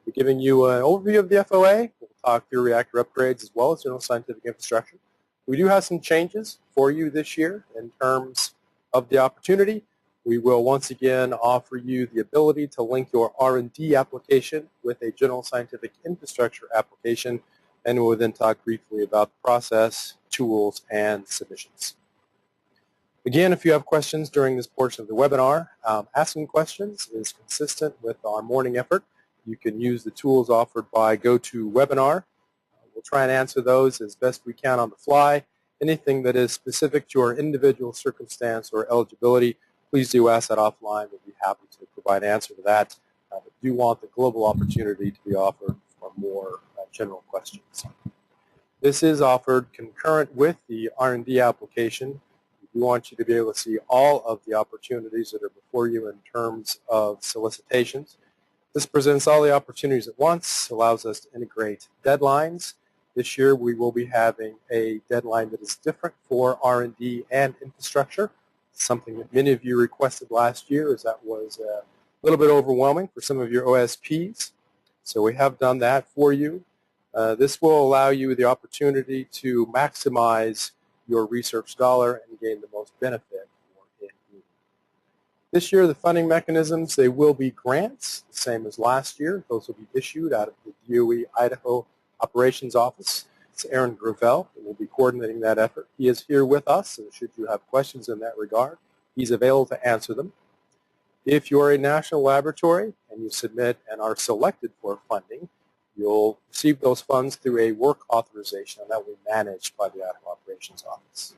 We're giving you an overview of the FOA. We'll talk through reactor upgrades as well as general scientific infrastructure. We do have some changes for you this year in terms of the opportunity. We will once again offer you the ability to link your R&D application with a general scientific infrastructure application, and we'll then talk briefly about the process, tools, and submissions. Again, if you have questions during this portion of the webinar, asking questions is consistent with our morning effort. You can use the tools offered by GoToWebinar. We'll try and answer those as best we can on the fly. Anything that is specific to your individual circumstance or eligibility, please do ask that offline. We'll be happy to provide an answer to that. We do want the global opportunity to be offered for more general questions. This is offered concurrent with the R&D application. We want you to be able to see all of the opportunities that are before you in terms of solicitations. This presents all the opportunities at once, allows us to integrate deadlines. This year we will be having a deadline that is different for R&D and infrastructure, something that many of you requested last year, as that was a little bit overwhelming for some of your OSPs. So we have done that for you. This will allow you the opportunity to maximize your research dollar and gain the most benefit for it. This year, the funding mechanisms, they will be grants, the same as last year. Those will be issued out of the DOE Idaho Operations Office. It's Aaron Gravel who will be coordinating that effort. He is here with us, and should you have questions in that regard, he's available to answer them. If you're a national laboratory and you submit and are selected for funding, you'll receive those funds through a work authorization, and that will be managed by the Idaho Operations Office.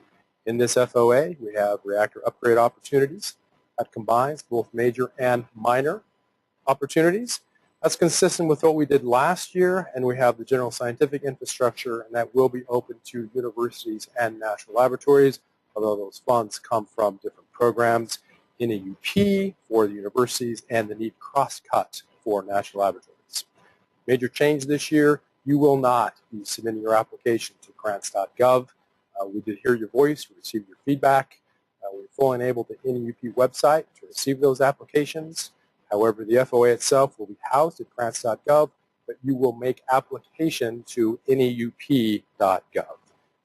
In this FOA, we have reactor upgrade opportunities. That combines both major and minor opportunities. That's consistent with what we did last year, and we have the general scientific infrastructure, and that will be open to universities and national laboratories, although those funds come from different programs. NAUP for the universities and the need cross-cut for national laboratories. Major change this year, you will not be submitting your application to grants.gov. We did hear your voice, we received your feedback. We're fully enabled the NAUP website to receive those applications. However, the FOA itself will be housed at grants.gov, but you will make application to NAUP.gov.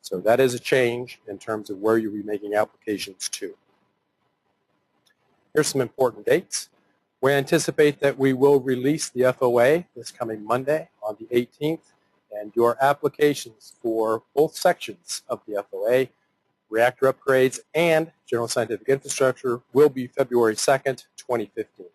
So that is a change in terms of where you'll be making applications to. Here's some important dates. We anticipate that we will release the FOA this coming Monday on the 18th, and your applications for both sections of the FOA, reactor upgrades and general scientific infrastructure, will be February 2nd, 2015.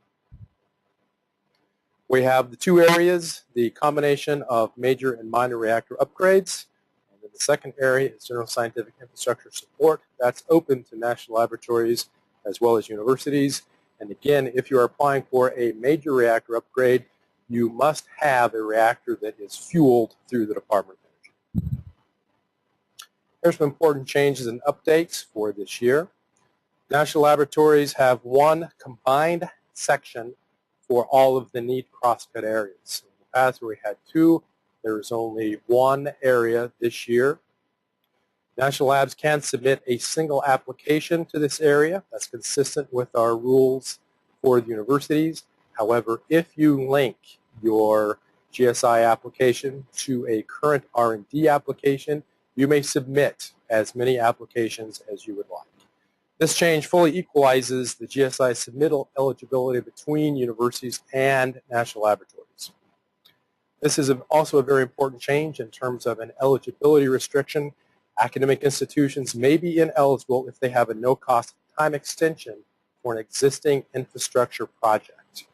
We have the two areas, the combination of major and minor reactor upgrades, and then the second area is general scientific infrastructure support. That's open to national laboratories as well as universities. And again, if you are applying for a major reactor upgrade, you must have a reactor that is fueled through the Department of Energy. Here's some important changes and updates for this year. National laboratories have one combined section for all of the need cross-cut areas. In the past, we had two. There is only one area this year. National labs can submit a single application to this area. That's consistent with our rules for the universities. However, if you link your GSI application to a current R&D application, you may submit as many applications as you would like. This change fully equalizes the GSI submittal eligibility between universities and national laboratories. This is also a very important change in terms of an eligibility restriction. Academic institutions may be ineligible if they have a no-cost time extension for an existing infrastructure project.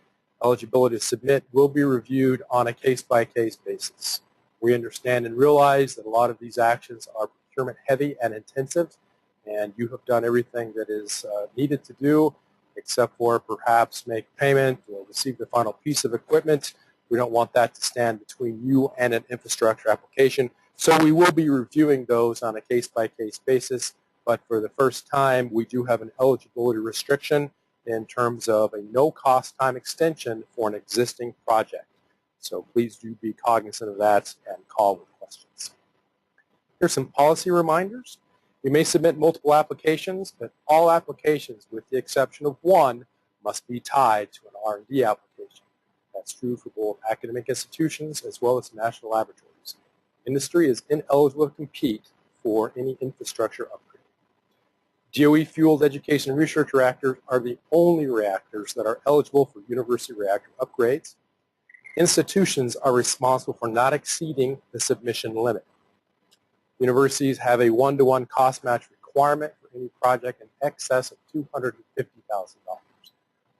Eligibility to submit will be reviewed on a case-by-case basis. We understand and realize that a lot of these actions are procurement heavy and intensive, and you have done everything that is needed to do, except for perhaps make payment or receive the final piece of equipment. We don't want that to stand between you and an infrastructure application. So we will be reviewing those on a case-by-case basis, but for the first time, we do have an eligibility restriction in terms of a no-cost time extension for an existing project. So please do be cognizant of that and call with questions. Here's some policy reminders. You may submit multiple applications, but all applications, with the exception of one, must be tied to an R&D application. That's true for both academic institutions as well as national laboratories. Industry is ineligible to compete for any infrastructure upgrade. DOE-fueled education and research reactors are the only reactors that are eligible for university reactor upgrades. Institutions are responsible for not exceeding the submission limit. Universities have a one-to-one cost match requirement for any project in excess of $250,000.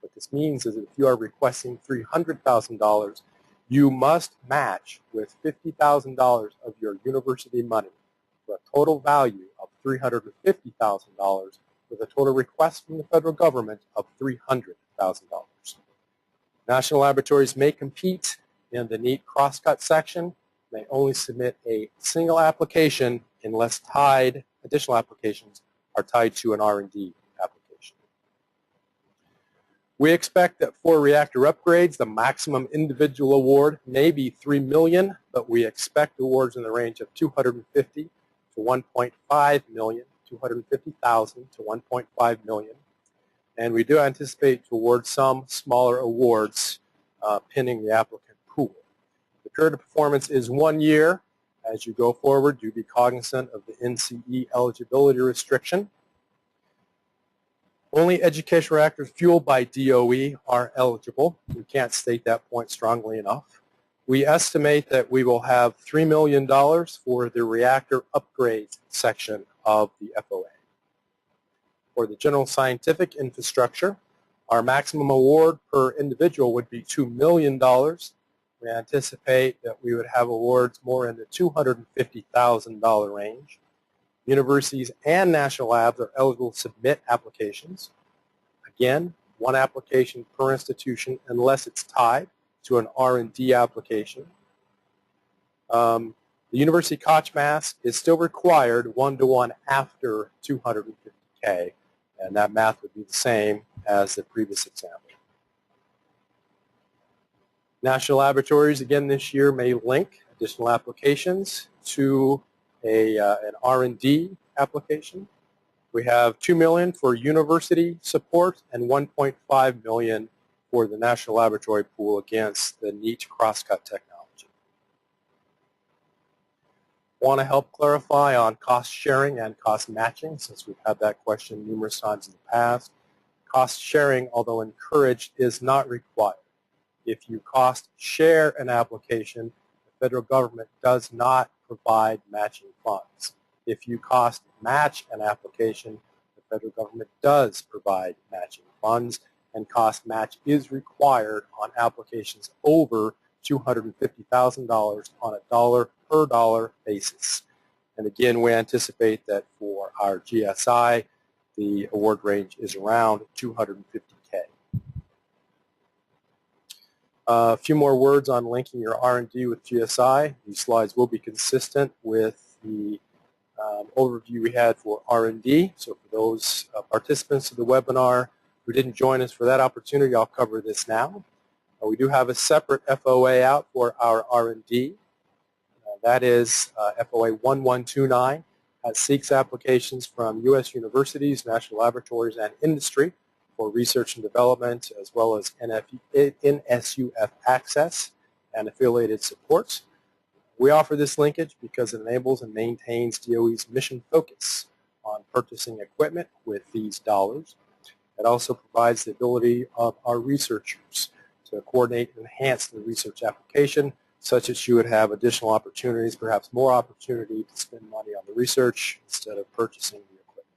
What this means is that if you are requesting $300,000, you must match with $50,000 of your university money for a total value of $350,000 with a total request from the federal government of $300,000. National laboratories may compete in the NEET crosscut section. They only submit a single application unless additional applications are tied to an R&D application. We expect that for reactor upgrades, the maximum individual award may be $3 million, but we expect awards in the range of $250,000 to $1.5 million, $250,000 to $1.5 million. And we do anticipate to award some smaller awards pending the applicant pool. The period of performance is 1 year. As you go forward, do be cognizant of the NCE eligibility restriction. Only educational reactors fueled by DOE are eligible. We can't state that point strongly enough. We estimate that we will have $3 million for the reactor upgrades section of the FOA. For the general scientific infrastructure, our maximum award per individual would be $2 million. We anticipate that we would have awards more in the $250,000 range. Universities and national labs are eligible to submit applications. Again, one application per institution unless it's tied to an R&D application. The university Koch math is still required one-to-one after $250K, and that math would be the same as the previous example. National laboratories, again this year, may link additional applications to an R&D application. We have $2 million for university support and $1.5 million for the national laboratory pool against the NEET crosscut technology. I want to help clarify on cost sharing and cost matching, since we've had that question numerous times in the past. Cost sharing, although encouraged, is not required. If you cost share an application, the federal government does not provide matching funds. If you cost match an application, the federal government does provide matching funds, and cost match is required on applications over $250,000 on a dollar per dollar basis. And again, we anticipate that for our GSI, the award range is around $250K. A few more words on linking your R&D with GSI. These slides will be consistent with the overview we had for R&D. So for those participants of the webinar who didn't join us for that opportunity, I'll cover this now. We do have a separate FOA out for our R&D. That is FOA 1129. That seeks applications from U.S. universities, national laboratories, and industry for research and development, as well as NSUF access and affiliated supports. We offer this linkage because it enables and maintains DOE's mission focus on purchasing equipment with these dollars. It also provides the ability of our researchers to coordinate and enhance the research application, such that you would have additional opportunities, perhaps more opportunity to spend money on the research instead of purchasing the equipment.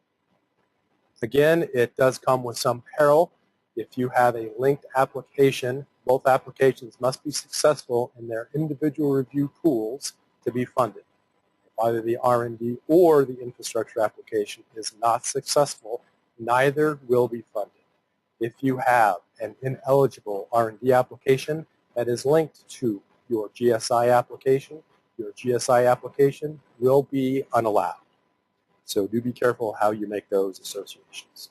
Again, it does come with some peril. If you have a linked application, both applications must be successful in their individual review pools to be funded. If either the R&D or the infrastructure application is not successful, neither will be funded. If you have an ineligible R&D application that is linked to your GSI application will be unallowed. So do be careful how you make those associations.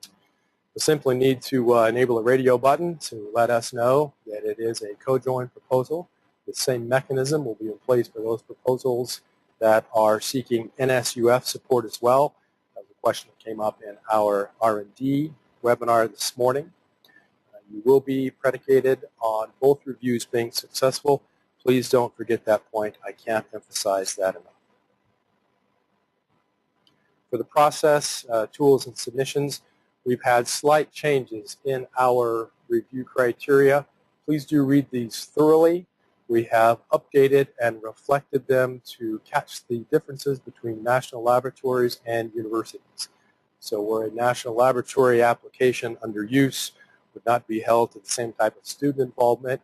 You'll simply need to enable a radio button to let us know that it is a co-join proposal. The same mechanism will be in place for those proposals that are seeking NSUF support as well. That was a question that came up in our R&D webinar this morning. You will be predicated on both reviews being successful. Please don't forget that point. I can't emphasize that enough. For the process, tools, and submissions, we've had slight changes in our review criteria. Please do read these thoroughly. We have updated and reflected them to catch the differences between national laboratories and universities. So where a national laboratory application under use would not be held to the same type of student involvement,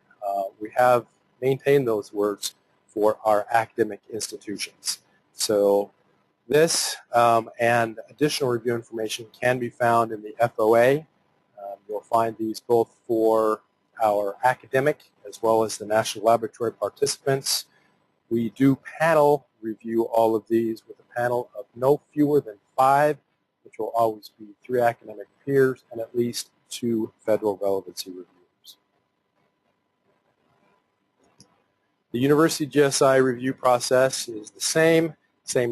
we have maintained those words for our academic institutions. So this and additional review information can be found in the FOA. You'll find these both for our academic as well as the national laboratory participants. We do panel review all of these with a panel of no fewer than 5, which will always be 3 academic peers and at least 2 federal relevancy reviewers. The university GSI review process is the same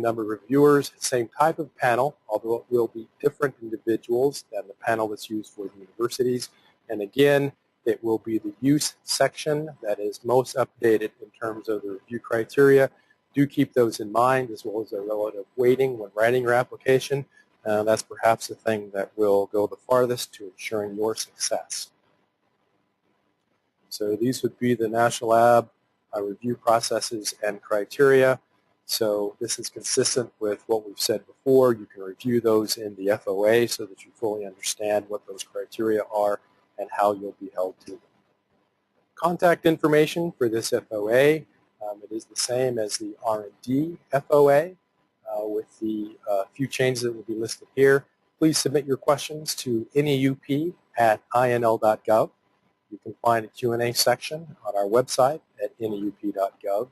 number of reviewers, same type of panel, although it will be different individuals than the panel that's used for the universities. And again, it will be the use section that is most updated in terms of the review criteria. Do keep those in mind, as well as the relative weighting when writing your application. That's perhaps the thing that will go the farthest to ensuring your success. So these would be the National Lab review processes and criteria. So this is consistent with what we've said before. You can review those in the FOA so that you fully understand what those criteria are and how you'll be held to them. Contact information for this FOA, it is the same as the R&D FOA with the few changes that will be listed here. Please submit your questions to neup@inl.gov. You can find a Q&A section on our website at neup.gov.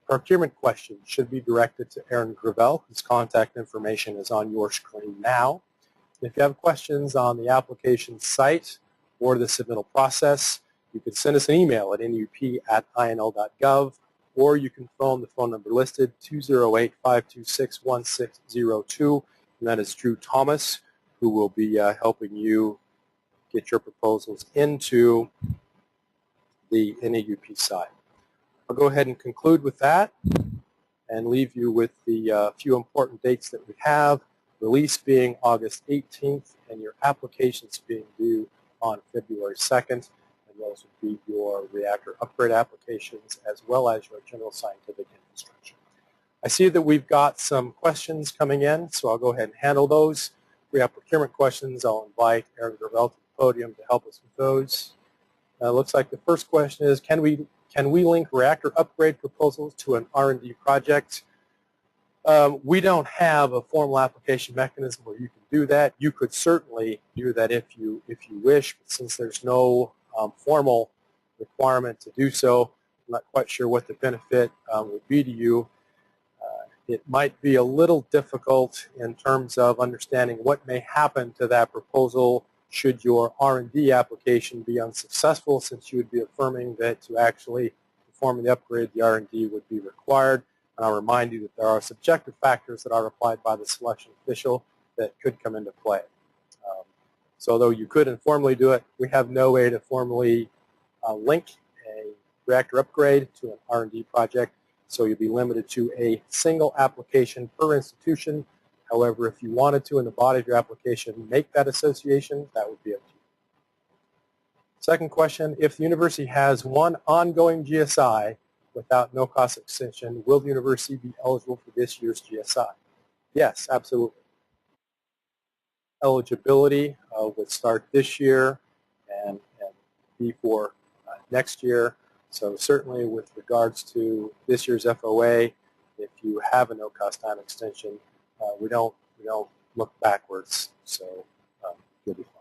Procurement questions should be directed to Aaron Gravel, whose contact information is on your screen now. If you have questions on the application site or the submittal process, you can send us an email at neup@inl.gov, or you can phone the phone number listed, 208-526-1602, and that is Drew Thomas, who will be helping you get your proposals into the NAUP side. I'll go ahead and conclude with that and leave you with the few important dates that we have, release being August 18th and your applications being due on February 2nd, and those would be your reactor upgrade applications as well as your general scientific infrastructure. I see that we've got some questions coming in, so I'll go ahead and handle those. If we have procurement questions, I'll invite Aaron Gravel to the podium to help us with those. Looks like the first question is, can we link reactor upgrade proposals to an R&D project? We don't have a formal application mechanism where you can do that. You could certainly do that if you wish, but since there's no formal requirement to do so, I'm not quite sure what the benefit would be to you. It might be a little difficult in terms of understanding what may happen to that proposal should your R&D application be unsuccessful, since you would be affirming that to actually perform the upgrade, the R&D would be required. And I'll remind you that there are subjective factors that are applied by the selection official that could come into play. So although you could informally do it, we have no way to formally link a reactor upgrade to an R&D project, so you'll be limited to a single application per institution. However, if you wanted to, in the body of your application, make that association, that would be up to you. Second question, if the university has one ongoing GSI without no-cost extension, will the university be eligible for this year's GSI? Yes, absolutely. Eligibility would start this year and be for next year. So certainly with regards to this year's FOA, if you have a no-cost time extension, we don't look backwards, so you'll be fine.